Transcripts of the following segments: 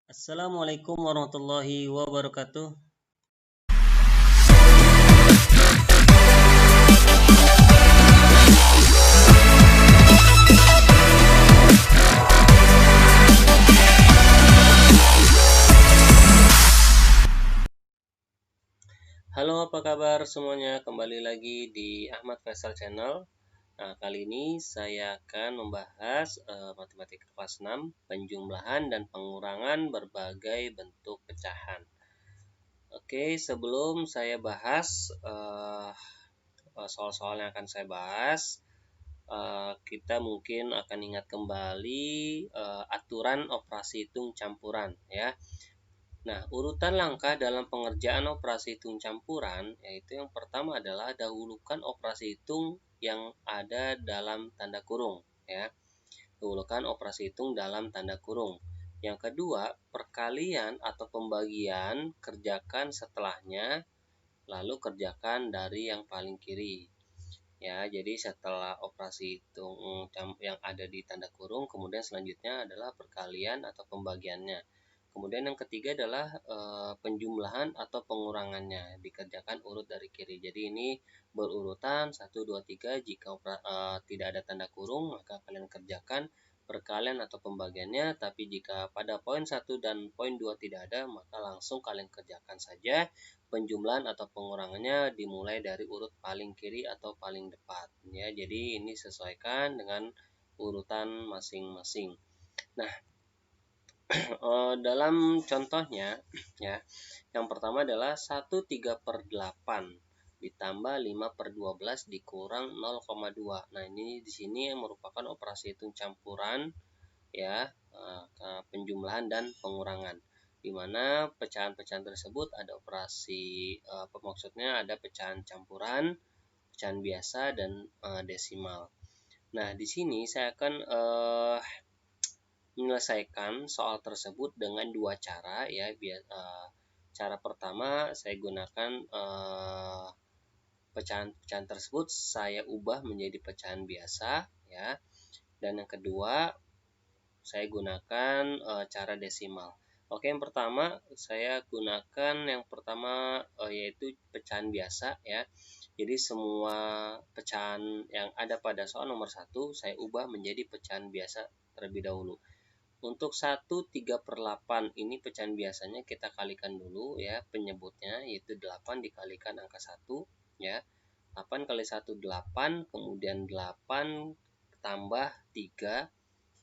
Assalamualaikum warahmatullahi wabarakatuh. Halo, apa kabar semuanya? Kembali lagi di Ahmad Faisal Channel. Nah, kali ini saya akan membahas matematika kelas 6, penjumlahan dan pengurangan berbagai bentuk pecahan. Oke, sebelum saya bahas soal-soal yang akan saya bahas, kita mungkin akan ingat kembali aturan operasi hitung campuran ya. Nah, urutan langkah dalam pengerjaan operasi hitung campuran yaitu yang pertama adalah dahulukan operasi hitung yang ada dalam tanda kurung ya. Dahulukan operasi hitung dalam tanda kurung. Yang kedua, perkalian atau pembagian kerjakan setelahnya, lalu kerjakan dari yang paling kiri. Ya, jadi setelah operasi hitung yang ada di tanda kurung, kemudian selanjutnya adalah perkalian atau pembagiannya. Kemudian yang ketiga adalah penjumlahan atau pengurangannya, dikerjakan urut dari kiri. Jadi ini berurutan 1, 2, 3. Jika tidak ada tanda kurung, maka kalian kerjakan perkalian atau pembagiannya. Tapi jika pada poin 1 dan poin 2 tidak ada, maka langsung kalian kerjakan saja penjumlahan atau pengurangannya dimulai dari urut paling kiri atau paling depan ya. Jadi ini sesuaikan dengan urutan masing-masing. Nah, dalam contohnya ya, yang pertama adalah 1/3/8 ditambah 5/12 dikurang 0,2. Nah, ini di sini merupakan operasi hitung campuran ya, penjumlahan dan pengurangan, di mana pecahan-pecahan tersebut ada operasi maksudnya ada pecahan campuran, pecahan biasa dan desimal. Nah, di sini saya akan menyelesaikan soal tersebut dengan dua cara ya. Cara pertama saya gunakan pecahan-pecahan tersebut saya ubah menjadi pecahan biasa ya. Dan yang kedua saya gunakan cara desimal. Oke, yang pertama saya gunakan yaitu pecahan biasa ya. Jadi semua pecahan yang ada pada soal nomor 1 saya ubah menjadi pecahan biasa terlebih dahulu. Untuk 1/3/8 ini pecahan biasanya kita kalikan dulu ya penyebutnya, yaitu 8 dikalikan angka 1 ya. 8 kali 1 8, kemudian 8 tambah 3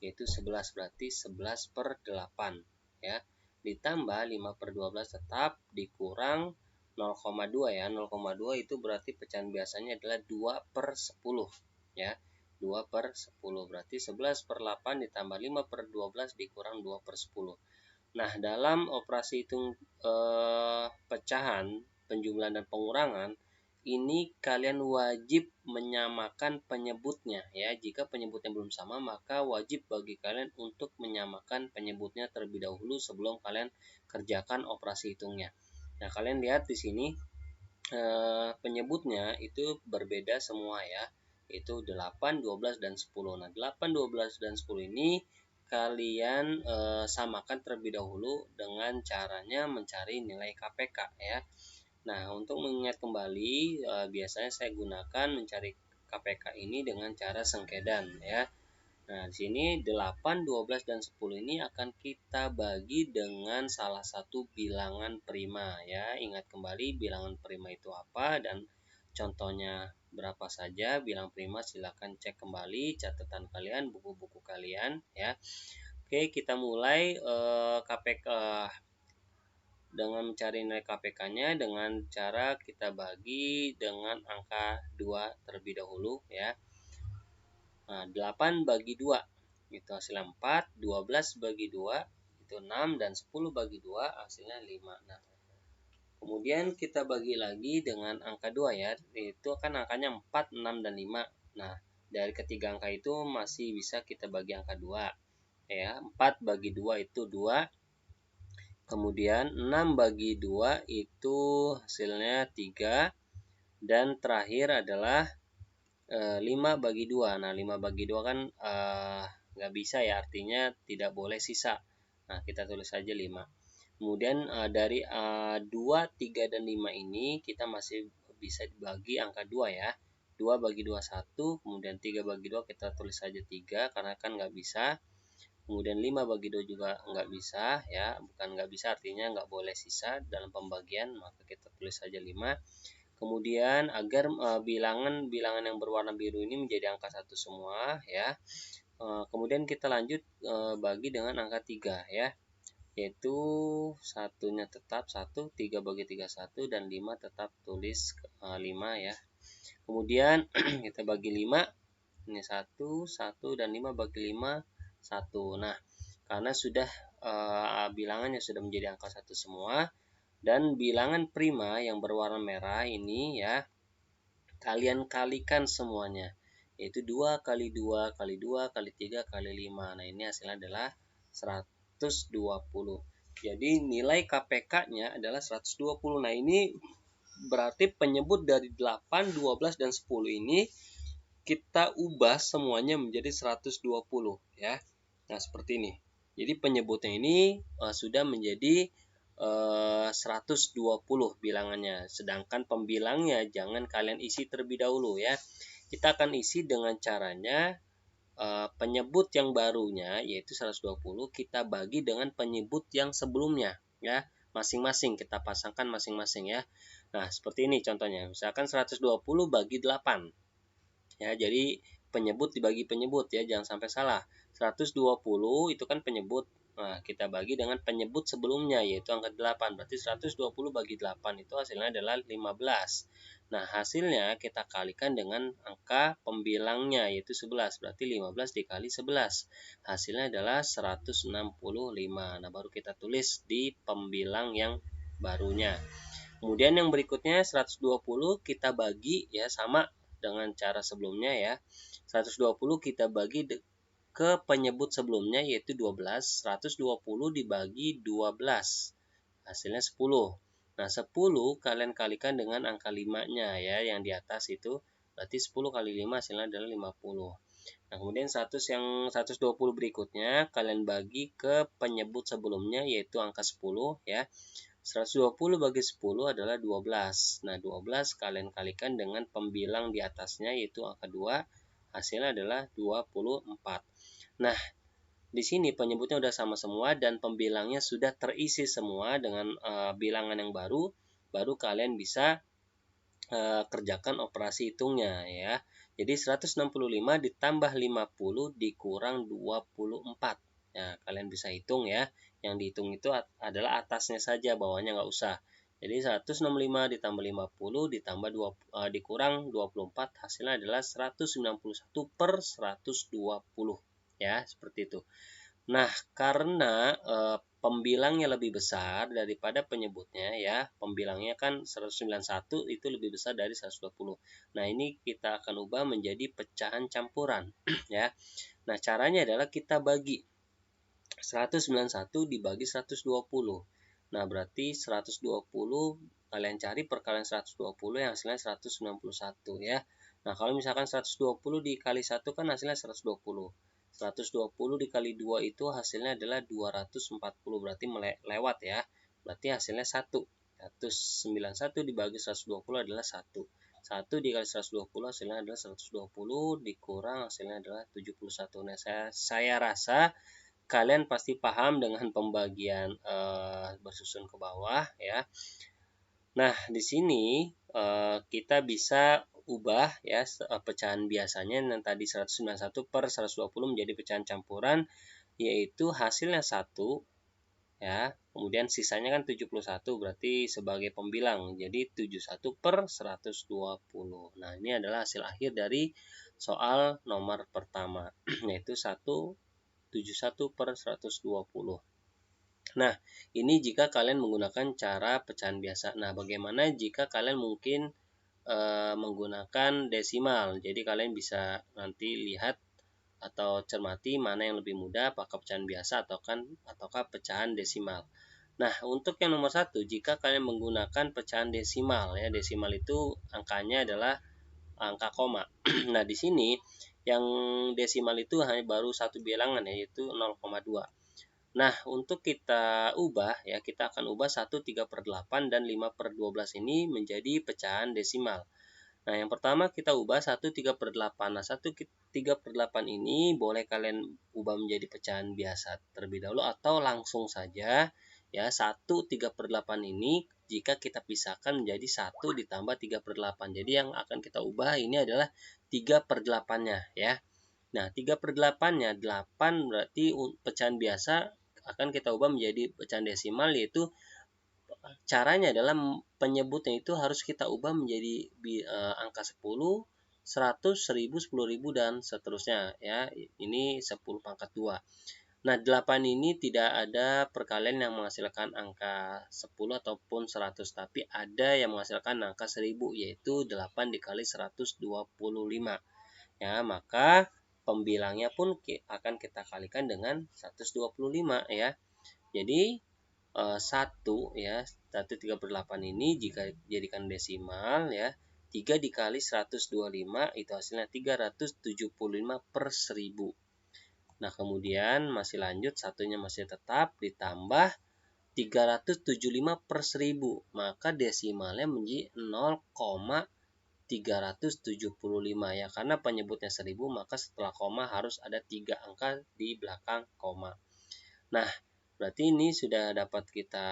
yaitu 11, berarti 11/8 ya. Ditambah 5/12 tetap dikurang 0,2 ya. 0,2 itu berarti pecahan biasanya adalah 2/10 ya. 2/10 berarti 11/8 ditambah 5/12 dikurang 2/10. Nah, dalam operasi hitung pecahan, penjumlahan dan pengurangan, ini kalian wajib menyamakan penyebutnya ya. Jika penyebutnya belum sama, maka wajib bagi kalian untuk menyamakan penyebutnya terlebih dahulu sebelum kalian kerjakan operasi hitungnya. Nah, kalian lihat di sini penyebutnya itu berbeda semua ya. Itu 8, 12 dan 10. Nah, 8, 12 dan 10 ini kalian samakan terlebih dahulu dengan caranya mencari nilai KPK ya. Nah, untuk mengingat kembali biasanya saya gunakan mencari KPK ini dengan cara sengkedan ya. Nah, di sini 8, 12 dan 10 ini akan kita bagi dengan salah satu bilangan prima ya. Ingat kembali bilangan prima itu apa dan contohnya berapa saja bilang prima, silakan cek kembali catatan kalian, buku-buku kalian ya. Oke, kita mulai KPK dengan mencari nilai KPK-nya dengan cara kita bagi dengan angka 2 terlebih dahulu ya. Nah, 8 bagi 2 itu hasilnya 4, 12 bagi 2 itu 6 dan 10 bagi 2 hasilnya 5. Nah, kemudian kita bagi lagi dengan angka 2 ya. Itu kan angkanya 4, 6 dan 5. Nah, dari ketiga angka itu masih bisa kita bagi angka 2 ya. 4 bagi 2 itu 2. Kemudian 6 bagi 2 itu hasilnya 3. Dan terakhir adalah 5 bagi 2. Nah, 5 bagi 2 kan nggak bisa ya, artinya tidak boleh sisa. Nah, kita tulis saja 5. Kemudian dari 2, 3, dan 5 ini kita masih bisa dibagi angka 2 ya. 2 bagi 2 1, kemudian 3 bagi 2 kita tulis saja 3 karena kan nggak bisa. Kemudian 5 bagi 2 juga nggak bisa ya, bukan nggak bisa artinya nggak boleh sisa dalam pembagian, maka kita tulis saja 5. Kemudian agar bilangan yang berwarna biru ini menjadi angka 1 semua ya. Kemudian kita lanjut bagi dengan angka 3 ya, yaitu satunya tetap 1, 3 bagi 3 1, dan 5 tetap tulis 5 ya. Kemudian kita bagi 5, ini 1, 1, dan 5 bagi 5, 1. Nah, karena sudah bilangannya sudah menjadi angka 1 semua, dan bilangan prima yang berwarna merah ini ya, kalian kalikan semuanya, yaitu 2 kali 2 kali 2 kali 3 kali 5. Nah, ini hasilnya adalah 120. Jadi nilai KPK-nya adalah 120. Nah, ini berarti penyebut dari 8, 12, dan 10 ini kita ubah semuanya menjadi 120 ya. Nah, seperti ini. Jadi penyebutnya ini sudah menjadi 120 bilangannya. Sedangkan pembilangnya jangan kalian isi terlebih dahulu ya. Kita akan isi dengan caranya penyebut yang barunya yaitu 120 kita bagi dengan penyebut yang sebelumnya ya. Masing-masing kita pasangkan masing-masing ya. Nah, seperti ini contohnya. Misalkan 120 bagi 8. Ya, jadi penyebut dibagi penyebut ya, jangan sampai salah. 120 itu kan penyebut. Nah, kita bagi dengan penyebut sebelumnya yaitu angka 8. Berarti 120 bagi 8 itu hasilnya adalah 15. Nah, hasilnya kita kalikan dengan angka pembilangnya yaitu 11. Berarti 15 dikali 11. Hasilnya adalah 165. Nah, baru kita tulis di pembilang yang barunya. Kemudian yang berikutnya 120 kita bagi ya, sama dengan cara sebelumnya ya. 120 kita bagi ke penyebut sebelumnya yaitu 12. 120 dibagi 12. Hasilnya 10. Nah, 10 kalian kalikan dengan angka 5-nya ya, yang di atas itu. Berarti 10 kali 5 hasilnya adalah 50. Nah, kemudian 120 berikutnya kalian bagi ke penyebut sebelumnya yaitu angka 10 ya. 120 bagi 10 adalah 12. Nah, 12 kalian kalikan dengan pembilang di atasnya yaitu angka 2. Hasilnya adalah 24. Nah, di sini penyebutnya sudah sama semua dan pembilangnya sudah terisi semua dengan bilangan yang baru. Baru kalian bisa kerjakan operasi hitungnya ya. Jadi 165 ditambah 50 dikurang 24. Ya, kalian bisa hitung ya. Yang dihitung itu adalah atasnya saja, bawahnya nggak usah. Jadi 165 ditambah 50 ditambah dikurang 24 hasilnya adalah 191 per 120 ya, seperti itu. Nah, karena pembilangnya lebih besar daripada penyebutnya ya, pembilangnya kan 191 itu lebih besar dari 120. Nah, ini kita akan ubah menjadi pecahan campuran ya. Nah, caranya adalah kita bagi 191 dibagi 120. Nah, berarti 120 kalian cari perkalian 120 yang hasilnya 191 ya. Nah, kalau misalkan 120 dikali 1 kan hasilnya 120. 120 dikali 2 itu hasilnya adalah 240, berarti lewat ya. Berarti hasilnya 1. 191 dibagi 120 adalah 1. 1 dikali 120 hasilnya adalah 120 dikurang hasilnya adalah 71. Nah, saya rasa kalian pasti paham dengan pembagian bersusun ke bawah ya. Nah, di sini kita bisa ubah ya pecahan biasanya yang tadi 191 per 120 menjadi pecahan campuran yaitu hasilnya 1 ya. Kemudian sisanya kan 71 berarti sebagai pembilang. Jadi 71 per 120. Nah, ini adalah hasil akhir dari soal nomor pertama yaitu 171 per 120. Nah, ini jika kalian menggunakan cara pecahan biasa. Nah, bagaimana jika kalian mungkin menggunakan desimal? Jadi kalian bisa nanti lihat atau cermati mana yang lebih mudah, apakah pecahan biasa ataukah pecahan desimal. Nah, untuk yang nomor 1, jika kalian menggunakan pecahan desimal ya, desimal itu angkanya adalah angka koma. Nah, di sini yang desimal itu hanya baru satu bilangan yaitu 0,2. Nah, untuk kita ubah ya, kita akan ubah 1/3/8 dan 5/12 ini menjadi pecahan desimal. Nah, yang pertama kita ubah 1/3/8. Nah, 1/3/8 ini boleh kalian ubah menjadi pecahan biasa terlebih dahulu atau langsung saja ya 1/3/8 ini jika kita pisahkan menjadi 1 ditambah 3/8. Jadi yang akan kita ubah ini adalah 3/8-nya ya. Nah, 3/8-nya 8 berarti pecahan biasa akan kita ubah menjadi pecahan desimal, yaitu caranya adalah penyebutnya itu harus kita ubah menjadi angka 10, 100, 1000, 10.000 dan seterusnya ya. Ini 10 pangkat 2. Nah, 8 ini tidak ada perkalian yang menghasilkan angka 10 ataupun 100, tapi ada yang menghasilkan angka 1000, yaitu 8 dikali 125. Ya, maka pembilangnya pun akan kita kalikan dengan 125 ya. Jadi 1 ya, 1/3/8 ini jika dijadikan desimal ya, 3 dikali 125 itu hasilnya 375/1000. Nah, kemudian masih lanjut, satunya masih tetap ditambah 375/1000, maka desimalnya menjadi 0,375 ya, karena penyebutnya 1000 maka setelah koma harus ada 3 angka di belakang koma. Nah, berarti ini sudah dapat kita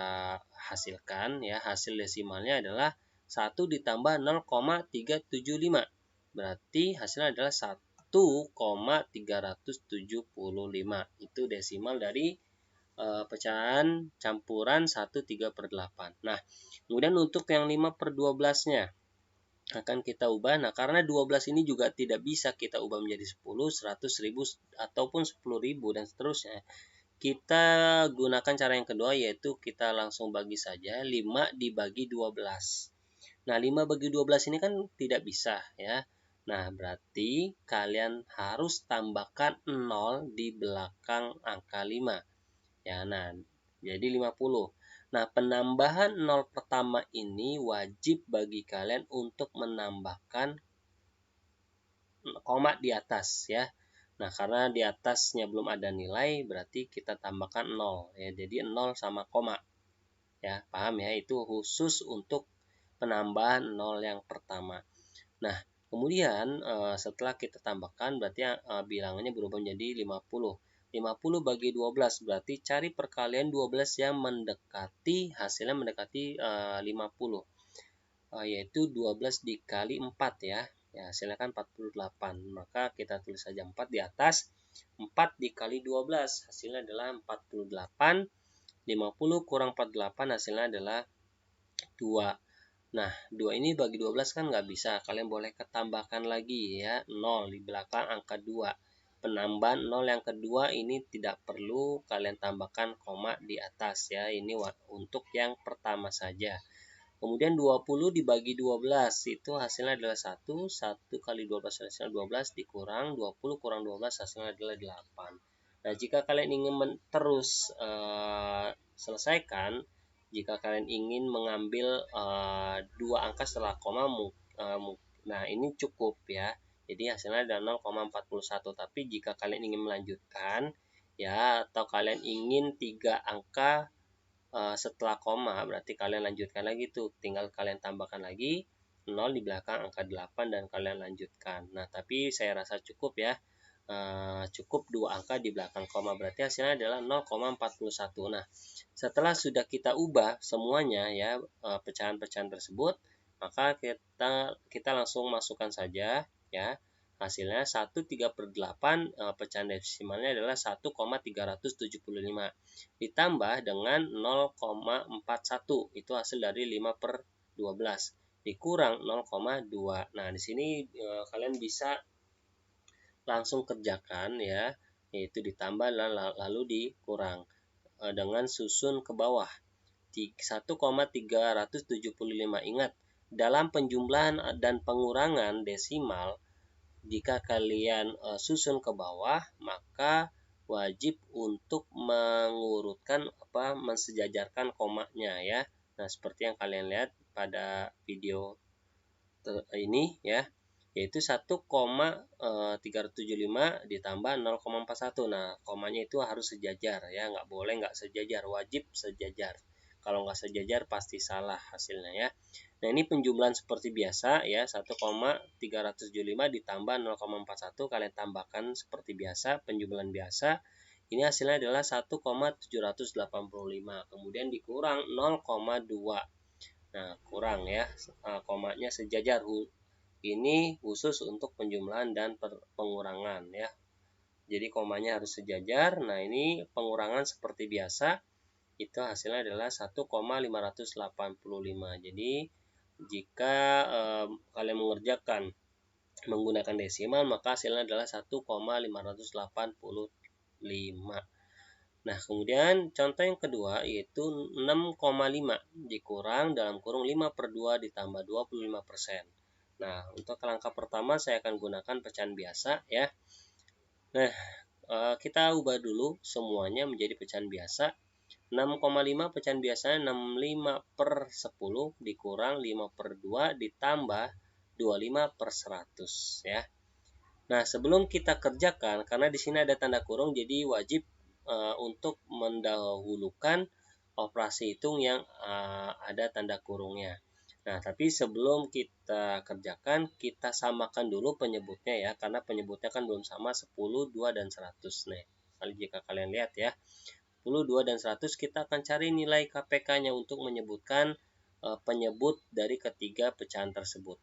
hasilkan ya, hasil desimalnya adalah 1 ditambah 0,375. Berarti hasilnya adalah 1,375. Itu desimal dari pecahan campuran 1/3/8. Nah, kemudian untuk yang 5/12-nya akan kita ubah. Nah, karena 12 ini juga tidak bisa kita ubah menjadi 10, 100, 1000 ataupun 10.000 dan seterusnya. Kita gunakan cara yang kedua, yaitu kita langsung bagi saja 5 dibagi 12. Nah, 5 bagi 12 ini kan tidak bisa ya. Nah, berarti kalian harus tambahkan 0 di belakang angka 5. Ya, nah, jadi 50. Nah, penambahan 0 pertama ini wajib bagi kalian untuk menambahkan koma di atas ya. Nah, karena di atasnya belum ada nilai, berarti kita tambahkan 0 ya. Jadi 0 sama koma. Ya, paham ya? Itu khusus untuk penambahan 0 yang pertama. Nah, kemudian setelah kita tambahkan berarti bilangannya berubah menjadi 50. 50 bagi 12 berarti cari perkalian 12 yang mendekati, hasilnya mendekati 50. Yaitu 12 dikali 4 ya. Ya, hasilnya kan 48. Maka kita tulis saja 4 di atas. 4 dikali 12 hasilnya adalah 48. 50 kurang 48 hasilnya adalah 2. Nah, 2 ini bagi 12 kan nggak bisa. Kalian boleh ketambahkan lagi ya, 0 di belakang angka 2. Penambahan 0 yang kedua ini tidak perlu kalian tambahkan koma di atas ya. Ini untuk yang pertama saja. Kemudian 20 dibagi 12 itu hasilnya adalah 1. 1 kali 12 hasilnya 12 dikurang 20 kurang 12 hasilnya adalah 8. Nah, jika kalian ingin terus selesaikan, jika kalian ingin mengambil dua angka setelah koma, nah ini cukup ya. Jadi hasilnya adalah 0,41. Tapi jika kalian ingin melanjutkan ya, atau kalian ingin 3 angka setelah koma, berarti kalian lanjutkan lagi tuh, tinggal kalian tambahkan lagi 0 di belakang angka 8 dan kalian lanjutkan. Nah, tapi saya rasa cukup ya, cukup 2 angka di belakang koma, berarti hasilnya adalah 0,41. Nah, setelah sudah kita ubah semuanya ya, pecahan-pecahan tersebut, maka kita langsung masukkan saja ya. Hasilnya 1/3/8, pecahan desimalnya adalah 1,375 ditambah dengan 0,41, itu hasil dari 5/12 dikurang 0,2. Nah, di sini kalian bisa langsung kerjakan ya, yaitu ditambah lalu dikurang dengan susun ke bawah 1,375. Ingat, dalam penjumlahan dan pengurangan desimal, jika kalian susun ke bawah, maka wajib untuk mengurutkan mensejajarkan komanya ya. Nah, seperti yang kalian lihat pada video ini ya. yaitu 1,375 ditambah 0,41. Nah, komanya itu harus sejajar ya, nggak boleh nggak sejajar, wajib sejajar. Kalau nggak sejajar pasti salah hasilnya ya. Nah, ini penjumlahan seperti biasa ya, 1,375 ditambah 0,41, kalian tambahkan seperti biasa, penjumlahan biasa. Ini hasilnya adalah 1,785, kemudian dikurang 0,2. Nah, kurang ya, komanya sejajar. Ini khusus untuk penjumlahan dan pengurangan ya. Jadi komanya harus sejajar. Nah, ini pengurangan seperti biasa. Itu hasilnya adalah 1,585. Jadi jika kalian mengerjakan menggunakan desimal, maka hasilnya adalah 1,585. Nah, kemudian contoh yang kedua yaitu 6,5 dikurang dalam kurung 5/2 ditambah 25%. Nah, untuk langkah pertama saya akan gunakan pecahan biasa ya. Nah, kita ubah dulu semuanya menjadi pecahan biasa. 6,5 pecahan biasa 65/10 dikurang 5/2 ditambah 25/100 ya. Nah, sebelum kita kerjakan, karena di sini ada tanda kurung, jadi wajib untuk mendahulukan operasi hitung yang ada tanda kurungnya. Nah, tapi sebelum kita kerjakan, kita samakan dulu penyebutnya ya, karena penyebutnya kan belum sama 10, 2, dan 100. Nih, jika kalian lihat ya, 10, 2, dan 100 kita akan cari nilai KPK-nya untuk menyebutkan penyebut dari ketiga pecahan tersebut.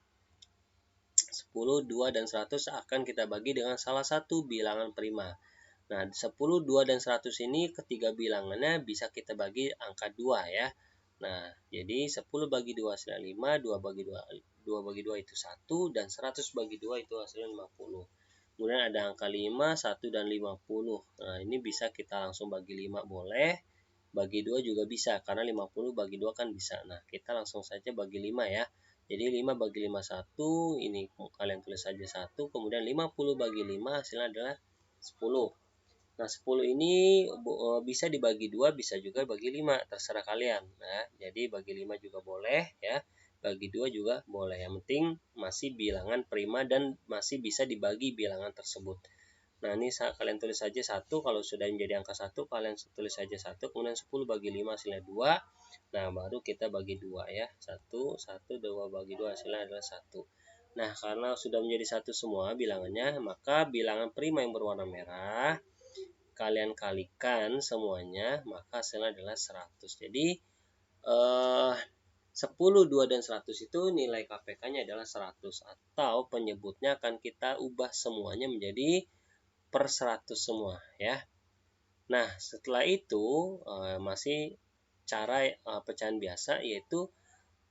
10, 2, dan 100 akan kita bagi dengan salah satu bilangan prima. Nah, 10, 2, dan 100 ini ketiga bilangannya bisa kita bagi angka 2 ya. Nah, jadi 10 bagi 2 hasilnya 5, 2 bagi 2, 2 bagi 2 itu 1, dan 100 bagi 2 itu hasilnya 50. Kemudian ada angka 5, 1, dan 50. Nah, ini bisa kita langsung bagi 5 boleh, bagi 2 juga bisa, karena 50 bagi 2 kan bisa. Nah, kita langsung saja bagi 5 ya. Jadi 5 bagi 5 1, ini kalian tulis saja 1, kemudian 50 bagi 5 hasilnya adalah 10. Nah, 10 ini bisa dibagi 2, bisa juga bagi 5, terserah kalian. Nah, jadi bagi 5 juga boleh ya, bagi 2 juga boleh. Yang penting masih bilangan prima dan masih bisa dibagi bilangan tersebut. Nah, ini kalian tulis saja 1, kalau sudah menjadi angka 1, kalian tulis saja 1, kemudian 10 bagi 5 hasilnya 2. Nah, baru kita bagi 2 ya. 1, 1, 2 bagi 2 hasilnya adalah 1. Nah, karena sudah menjadi 1 semua bilangannya, maka bilangan prima yang berwarna merah kalian kalikan semuanya, maka hasilnya adalah 100. Jadi 10, 2, dan 100 itu nilai KPK-nya adalah 100, atau penyebutnya akan kita ubah semuanya menjadi per 100 semua ya. Nah, setelah itu masih cara pecahan biasa, yaitu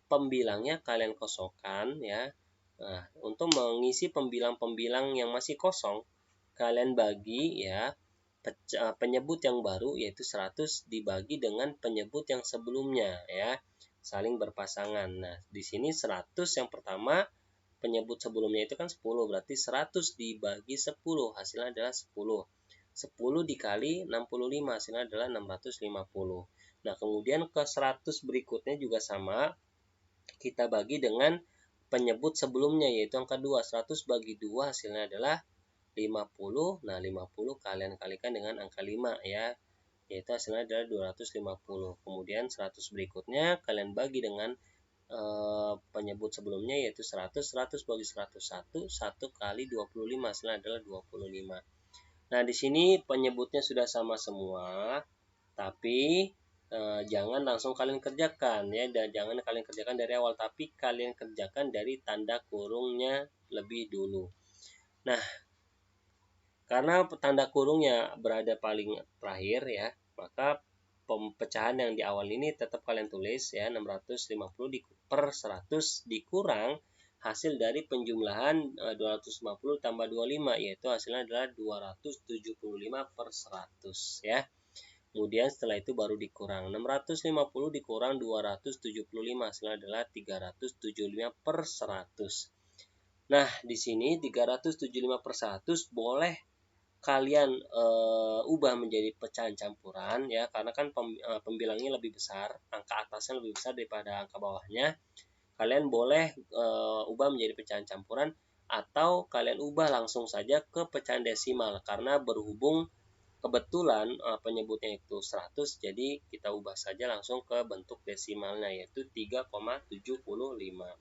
pembilangnya kalian kosongkan ya. Nah, untuk mengisi pembilang-pembilang yang masih kosong, kalian bagi ya, penyebut yang baru yaitu 100 dibagi dengan penyebut yang sebelumnya ya, saling berpasangan. Nah, di sini 100 yang pertama, penyebut sebelumnya itu kan 10, berarti 100 dibagi 10 hasilnya adalah 10. 10 dikali 65 hasilnya adalah 650. Nah, kemudian ke 100 berikutnya juga sama, kita bagi dengan penyebut sebelumnya yaitu angka 2. 100 bagi 2 hasilnya adalah 50. Nah, 50 kalian kalikan dengan angka 5 ya, yaitu hasilnya adalah 250. Kemudian 100 berikutnya kalian bagi dengan penyebut sebelumnya yaitu 100. 100 bagi 101, 1 kali 25 hasilnya adalah 25. Nah, di sini penyebutnya sudah sama semua, tapi jangan langsung kalian kerjakan ya, dan jangan kalian kerjakan dari awal, tapi kalian kerjakan dari tanda kurungnya lebih dulu. Nah, karena tanda kurungnya berada paling terakhir ya, maka pecahan yang di awal ini tetap kalian tulis ya, 650 per 100 dikurang hasil dari penjumlahan 250 tambah 25, yaitu hasilnya adalah 275 per 100 ya. Kemudian setelah itu baru dikurang 650 dikurang 275, hasilnya adalah 375 per 100. Nah, di sini 375 per 100 boleh kalian ubah menjadi pecahan campuran ya, karena kan pembilangnya lebih besar, angka atasnya lebih besar daripada angka bawahnya. Kalian boleh ubah menjadi pecahan campuran atau kalian ubah langsung saja ke pecahan desimal, karena berhubung kebetulan penyebutnya itu 100, jadi kita ubah saja langsung ke bentuk desimalnya, yaitu 3,75.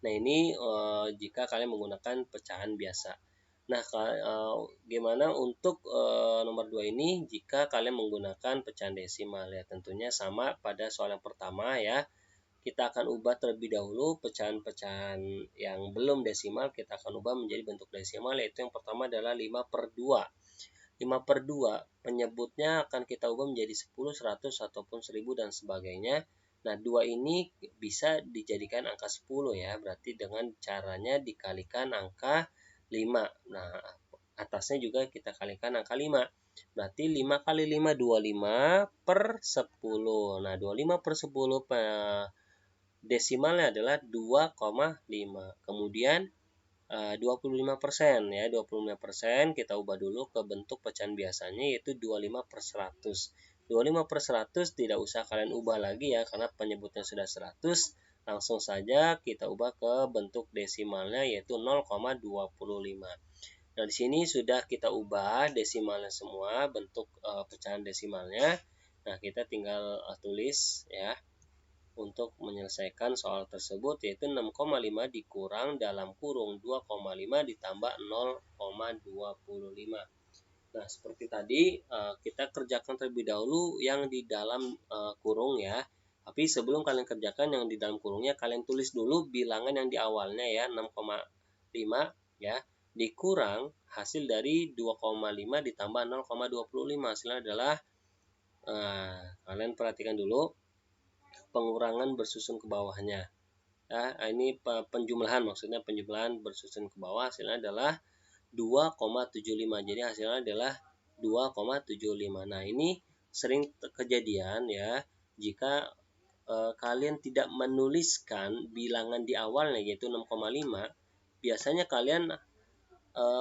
Nah, ini jika kalian menggunakan pecahan biasa. Nah, gimana untuk nomor 2 ini jika kalian menggunakan pecahan desimal ya? Tentunya sama pada soal yang pertama ya. Kita akan ubah terlebih dahulu pecahan-pecahan yang belum desimal, kita akan ubah menjadi bentuk desimal, yaitu yang pertama adalah 5/2. 5/2 penyebutnya akan kita ubah menjadi 10, 100, ataupun 1000 dan sebagainya. Nah, 2 ini bisa dijadikan angka 10 ya, berarti dengan caranya dikalikan angka 5. Nah, atasnya juga kita kalikan angka 5. Berarti 5 kali 5, 25 per 10. Nah, 25 per 10 desimalnya adalah 2,5. Kemudian 25% ya, 25% kita ubah dulu ke bentuk pecahan biasanya, yaitu 25/100. 25/100 tidak usah kalian ubah lagi ya, karena penyebutnya sudah 100. Langsung saja kita ubah ke bentuk desimalnya, yaitu 0,25. Nah, di sini sudah kita ubah desimalnya semua, bentuk pecahan desimalnya. Nah, kita tinggal tulis ya untuk menyelesaikan soal tersebut, yaitu 6,5 dikurang dalam kurung 2,5 ditambah 0,25. Nah, seperti tadi kita kerjakan terlebih dahulu yang di dalam kurung ya. Tapi sebelum kalian kerjakan yang di dalam kurungnya, kalian tulis dulu bilangan yang di awalnya ya, 6,5 ya, dikurang hasil dari 2,5 ditambah 0,25. Hasilnya adalah kalian perhatikan dulu pengurangan bersusun ke bawahnya. Ya, ini penjumlahan, maksudnya penjumlahan bersusun ke bawah, hasilnya adalah 2,75. Jadi hasilnya adalah 2,75. Nah, ini sering kejadian ya, jika kalian tidak menuliskan bilangan di awalnya yaitu 6,5, biasanya kalian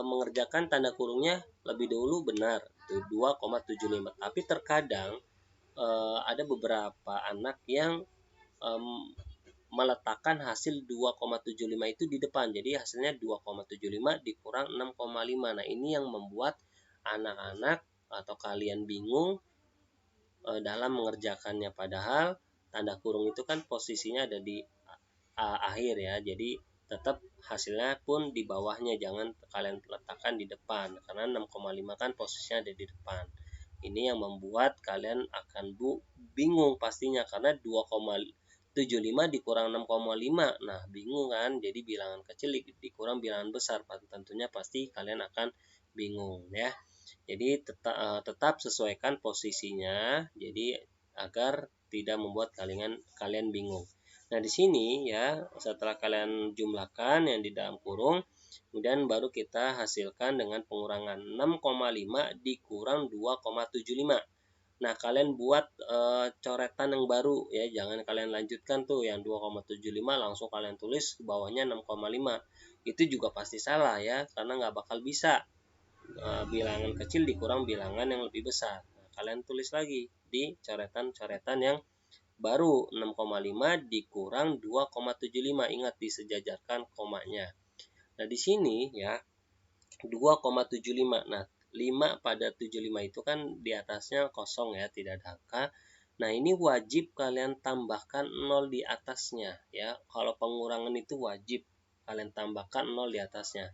mengerjakan tanda kurungnya lebih dahulu benar, itu 2,75. Tapi terkadang ada beberapa anak yang meletakkan hasil 2,75 itu di depan. Jadi hasilnya 2,75 dikurang 6,5. Nah, ini yang membuat anak-anak atau kalian bingung dalam mengerjakannya. Padahal tanda kurung itu kan posisinya ada di akhir ya. Jadi tetap hasilnya pun di bawahnya, jangan kalian letakkan di depan, karena 6,5 kan posisinya ada di depan. Ini yang membuat kalian akan bingung pastinya, karena 2,75 dikurang 6,5. Nah, bingung kan? Jadi bilangan kecil dikurang bilangan besar, tentunya pasti kalian akan bingung ya. Jadi tetap sesuaikan posisinya, jadi agar tidak membuat kalian bingung. Nah, di sini ya, setelah kalian jumlahkan yang di dalam kurung, kemudian baru kita hasilkan dengan pengurangan 6,5 dikurang 2,75. Nah, kalian buat coretan yang baru ya, jangan kalian lanjutkan tuh yang 2,75 langsung kalian tulis bawahnya 6,5. Itu juga pasti salah ya, karena nggak bakal bisa bilangan kecil dikurang bilangan yang lebih besar. Nah, kalian tulis lagi di coretan-coretan yang baru, 6,5 dikurang 2,75. Ingat disejajarkan komanya. Nah, di sini ya 2,75. Nah, 5 pada 75 itu kan di atasnya kosong ya, tidak ada angka. Nah, ini wajib kalian tambahkan 0 di atasnya ya. Kalau pengurangan itu wajib kalian tambahkan 0 di atasnya,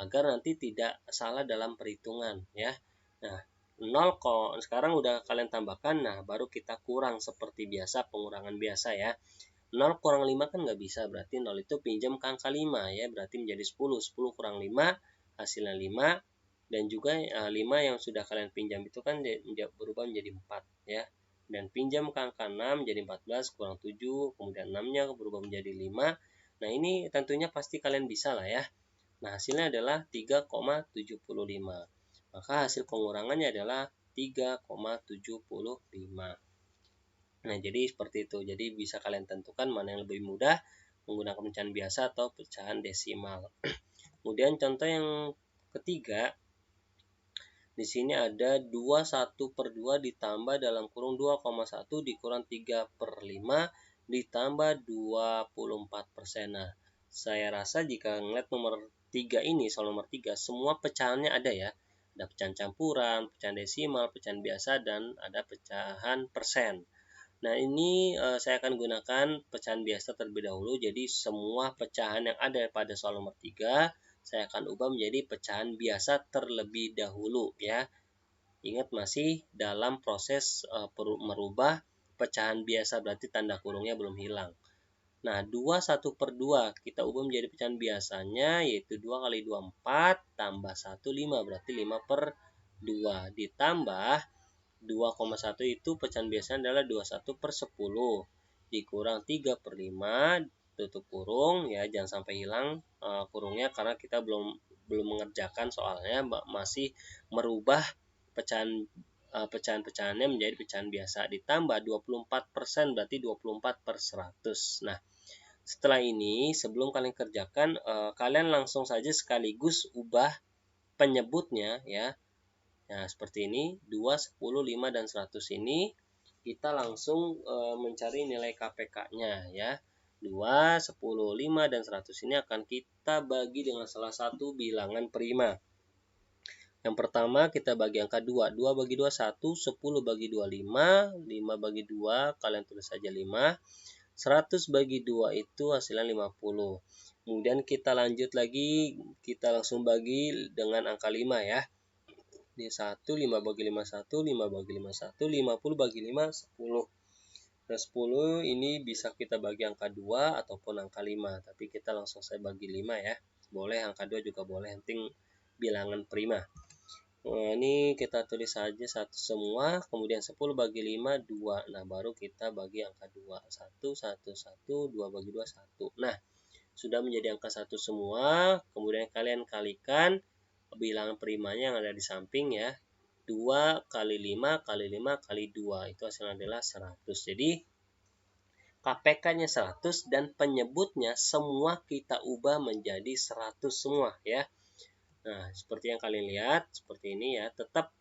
agar nanti tidak salah dalam perhitungan ya. Nah, 0 kok sekarang udah kalian tambahkan, nah baru kita kurang seperti biasa, pengurangan biasa ya. 0 kurang 5 kan nggak bisa, berarti 0 itu pinjam ke angka 5 ya, berarti menjadi 10. 10 kurang 5 hasilnya 5, dan juga 5 yang sudah kalian pinjam itu kan berubah menjadi 4 ya. Dan pinjam ke angka 6 jadi 14 kurang 7, kemudian 6-nya berubah menjadi 5. Nah, ini tentunya pasti kalian bisa lah ya. Nah, hasilnya adalah 3,75. Maka hasil pengurangannya adalah 3,75. Nah, jadi seperti itu. Jadi bisa kalian tentukan mana yang lebih mudah, menggunakan pecahan biasa atau pecahan desimal. Kemudian contoh yang ketiga, di sini ada 21/2 ditambah dalam kurung 2,1 dikurang 3/5 ditambah 24%. Nah, saya rasa jika ngeliat nomor 3 ini, soal nomor 3, semua pecahannya ada ya. Ada pecahan campuran, pecahan desimal, pecahan biasa, dan ada pecahan persen. Nah, ini saya akan gunakan pecahan biasa terlebih dahulu. Jadi, semua pecahan yang ada pada soal nomor 3, saya akan ubah menjadi pecahan biasa terlebih dahulu ya. Ingat masih dalam proses merubah pecahan biasa, berarti tanda kurungnya belum hilang. Nah, 21/2 kita ubah menjadi pecahan biasanya, yaitu 2 kali 2, 4, tambah 1, 5. Berarti 5/2. Ditambah 2,1 itu pecahan biasanya adalah 21/10. Dikurang 3/5, tutup kurung ya, jangan sampai hilang kurungnya karena kita belum mengerjakan soalnya, masih merubah pecahan-pecahannya menjadi pecahan biasa. Ditambah 24%, berarti 24/100. Nah, setelah ini sebelum kalian kerjakan, kalian langsung saja sekaligus ubah penyebutnya ya. Nah, seperti ini, 2, 10, 5, dan 100 ini kita langsung mencari nilai KPK-nya ya. 2, 10, 5, dan 100 ini akan kita bagi dengan salah satu bilangan prima. Yang pertama kita bagi angka 2. 2 bagi 2, 1. 10 bagi 2, 5. 5 bagi 2, kalian tulis saja 5. 100 bagi 2 itu hasilnya 50. Kemudian kita lanjut lagi, kita langsung bagi dengan angka 5 ya. Ini 1, 5 bagi 5, 1. 5 bagi 5, 1. 50 bagi 5, 10. Nah, 10 ini bisa kita bagi angka 2 ataupun angka 5. Tapi kita langsung saya bagi 5 ya. Boleh angka 2 juga boleh, yang penting bilangan prima. Nah, ini kita tulis saja 1 semua, kemudian 10 bagi 5, 2. Nah, baru kita bagi angka 2. 1, 1, 1, 2 bagi 2, 1. Nah, sudah menjadi angka 1 semua, kemudian kalian kalikan bilangan primanya yang ada di samping ya. 2 kali 5 kali 5 kali 2, itu hasilnya adalah 100. Jadi, KPK-nya 100 dan penyebutnya semua kita ubah menjadi 100 semua ya. Nah, seperti yang kalian lihat, seperti ini ya. Tetap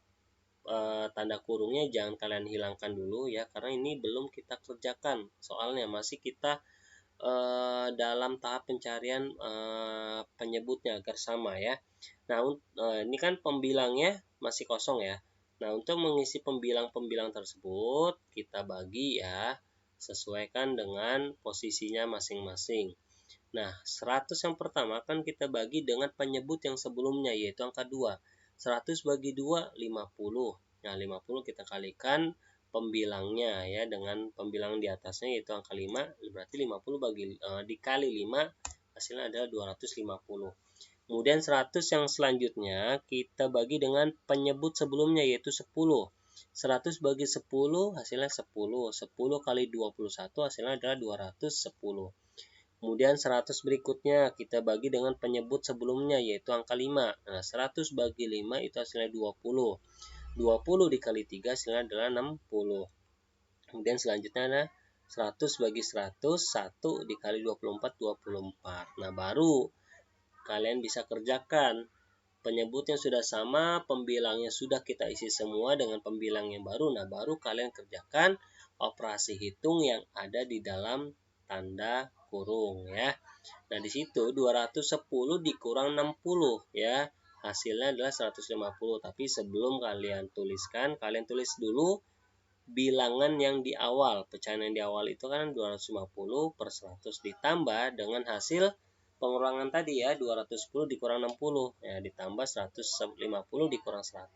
tanda kurungnya jangan kalian hilangkan dulu ya, karena ini belum kita kerjakan. Soalnya masih kita dalam tahap pencarian penyebutnya agar sama ya. Nah, ini kan pembilangnya masih kosong ya. Nah, untuk mengisi pembilang-pembilang tersebut, kita bagi ya, sesuaikan dengan posisinya masing-masing. Nah, 100 yang pertama kan kita bagi dengan penyebut yang sebelumnya, yaitu angka 2. 100 bagi 2, 50. Nah, 50 kita kalikan pembilangnya ya dengan pembilang di atasnya, yaitu angka 5. Berarti 50 dikali 5, hasilnya adalah 250. Kemudian 100 yang selanjutnya kita bagi dengan penyebut sebelumnya, yaitu 10. 100 bagi 10, hasilnya 10. 10 kali 21, hasilnya adalah 210. Kemudian 100 berikutnya kita bagi dengan penyebut sebelumnya, yaitu angka 5. Nah, 100 bagi 5 itu hasilnya 20. 20 dikali 3 hasilnya adalah 60. Kemudian selanjutnya ada 100 bagi 100, 1 dikali 24, 24. Nah, baru kalian bisa kerjakan. Penyebutnya sudah sama, pembilangnya sudah kita isi semua dengan pembilang yang baru. Nah, baru kalian kerjakan operasi hitung yang ada di dalam tanda kurung ya. Nah, di situ 210 dikurang 60 ya. Hasilnya adalah 150. Tapi sebelum kalian tuliskan, kalian tulis dulu bilangan yang di awal. Pecahan yang di awal itu kan 250 per 100 ditambah dengan hasil pengurangan tadi ya, 210 dikurang 60 ya, ditambah 150 dikurang 100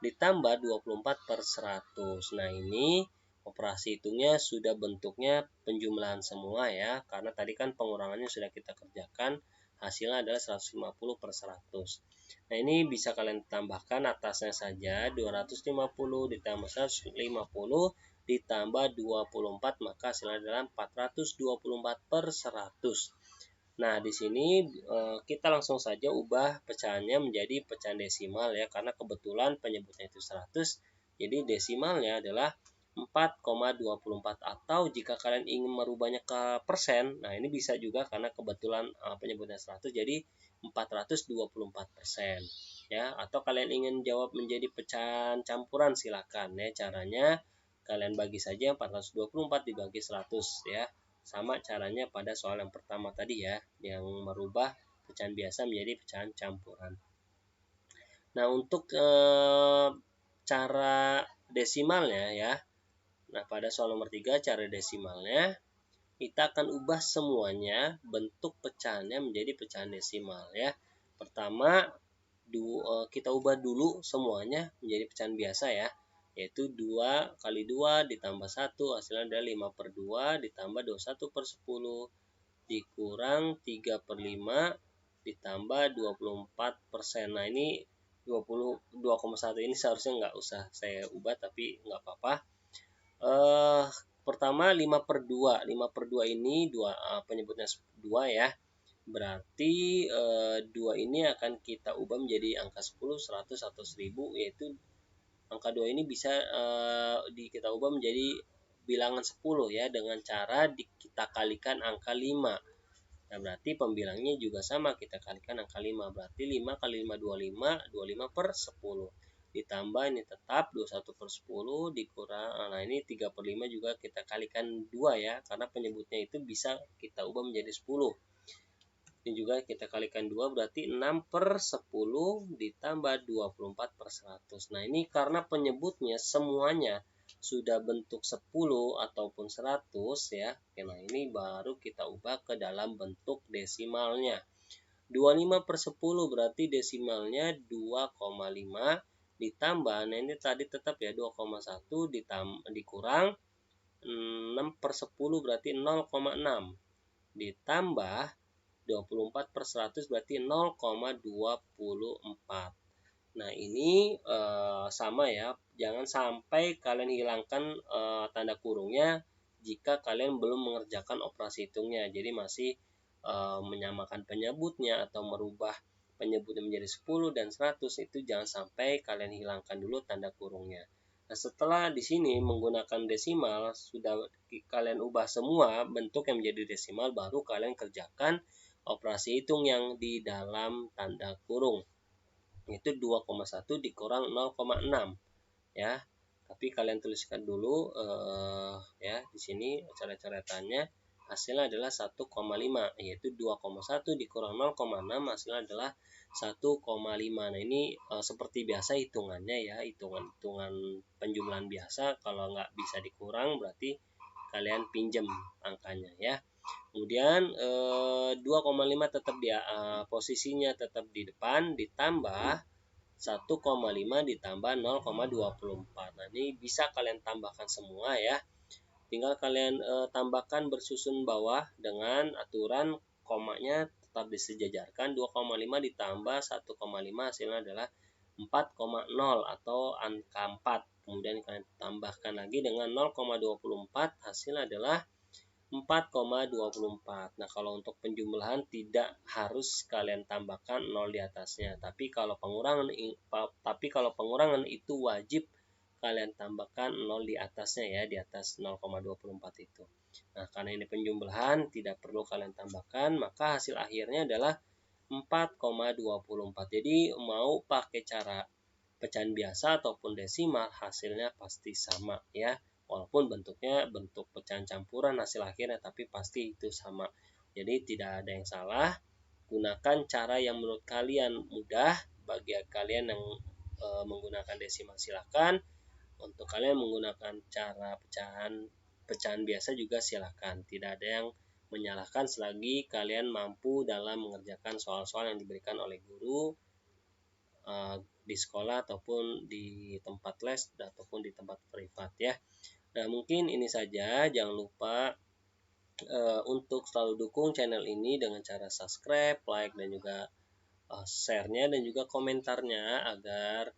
ditambah 24 per 100. Nah, ini operasi hitungnya sudah bentuknya penjumlahan semua ya, karena tadi kan pengurangannya sudah kita kerjakan, hasilnya adalah 150 per 100. Nah, ini bisa kalian tambahkan atasnya saja, 250 ditambah 150 ditambah 24, maka hasilnya adalah 424 per 100. Nah, di sini kita langsung saja ubah pecahannya menjadi pecahan desimal ya, karena kebetulan penyebutnya itu 100, jadi desimalnya adalah 4,24. Atau jika kalian ingin merubahnya ke persen, nah ini bisa juga karena kebetulan penyebutnya 100, jadi 424% ya. Atau kalian ingin jawab menjadi pecahan campuran, silakan ya. Caranya kalian bagi saja 424 dibagi 100 ya. sama caranya pada soal yang pertama tadi ya, yang merubah pecahan biasa menjadi pecahan campuran. Nah, untuk cara desimalnya ya. Nah, pada soal nomor 3 cara desimalnya kita akan ubah semuanya bentuk pecahannya menjadi pecahan desimal ya. Pertama kita ubah dulu semuanya menjadi pecahan biasa ya, yaitu 2 kali 2 ditambah 1 hasilnya adalah 5/2 ditambah 21/10 dikurang 3/5 ditambah 24%. Nah, ini 2,1 ini seharusnya nggak usah saya ubah, tapi nggak apa-apa. Pertama 5/2 ini penyebutnya 2 ya, berarti 2 ini akan kita ubah menjadi angka 10, 100, atau 1000, yaitu angka 2 ini bisa kita ubah menjadi bilangan 10 ya, dengan cara kita kalikan angka 5. Nah, berarti pembilangnya juga sama, kita kalikan angka 5, berarti 5 kali 5 25/10 ditambah ini tetap 21/10 dikurang, nah ini 3/5 juga kita kalikan 2 ya, karena penyebutnya itu bisa kita ubah menjadi 10. Ini juga kita kalikan 2 berarti 6/10 ditambah 24/100. Nah, ini karena penyebutnya semuanya sudah bentuk 10 ataupun 100 ya. Oke, nah ini baru kita ubah ke dalam bentuk desimalnya. 25/10 berarti desimalnya 2,5 ditambah, nah ini tadi tetap ya 2,1 dikurang 6/10 berarti 0,6 ditambah 24/100 berarti 0,24. Nah, ini sama ya, jangan sampai kalian hilangkan tanda kurungnya jika kalian belum mengerjakan operasi hitungnya. Jadi masih menyamakan penyebutnya atau merubah penyebutnya menjadi 10 dan 100, itu jangan sampai kalian hilangkan dulu tanda kurungnya. Nah, setelah di sini menggunakan desimal sudah kalian ubah semua bentuk yang menjadi desimal, baru kalian kerjakan operasi hitung yang di dalam tanda kurung. Itu 2,1 dikurang 0,6 ya. Tapi kalian tuliskan dulu ya di sini coret-coretannya. Hasilnya adalah 1,5, yaitu 2,1 dikurang 0,6 hasilnya adalah 1,5. Nah, ini seperti biasa hitungannya ya, hitungan penjumlahan biasa. Kalau nggak bisa dikurang berarti kalian pinjam angkanya ya. Kemudian 2,5 tetap di posisinya tetap di depan, ditambah 1,5 ditambah 0,24. Nah, ini bisa kalian tambahkan semua ya. Tinggal kalian tambahkan bersusun bawah dengan aturan komanya tetap disejajarkan. 2,5 ditambah 1,5 hasilnya adalah 4,0 atau angka 4. Kemudian kalian tambahkan lagi dengan 0,24 hasilnya adalah 4,24. Nah, kalau untuk penjumlahan tidak harus kalian tambahkan 0 di atasnya. Tapi kalau pengurangan itu wajib kalian tambahkan 0 di atasnya ya, di atas 0,24 itu. Nah, karena ini penjumlahan tidak perlu kalian tambahkan, maka hasil akhirnya adalah 4,24. Jadi mau pakai cara pecahan biasa ataupun desimal, hasilnya pasti sama ya. Walaupun bentuknya bentuk pecahan campuran hasil akhirnya, tapi pasti itu sama. Jadi tidak ada yang salah. Gunakan cara yang menurut kalian mudah. Bagi kalian yang menggunakan desimal silakan. Untuk kalian menggunakan cara pecahan biasa juga silakan. Tidak ada yang menyalahkan selagi kalian mampu dalam mengerjakan soal-soal yang diberikan oleh guru di sekolah ataupun di tempat les ataupun di tempat privat ya. Nah, mungkin ini saja. Jangan lupa untuk selalu dukung channel ini dengan cara subscribe, like, dan juga share-nya dan juga komentarnya agar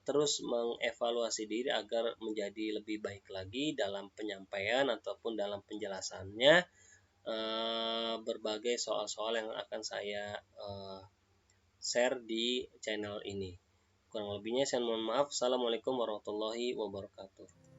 terus mengevaluasi diri agar menjadi lebih baik lagi dalam penyampaian ataupun dalam penjelasannya berbagai soal-soal yang akan saya share di channel ini. Kurang lebihnya saya mohon maaf. Assalamualaikum warahmatullahi wabarakatuh.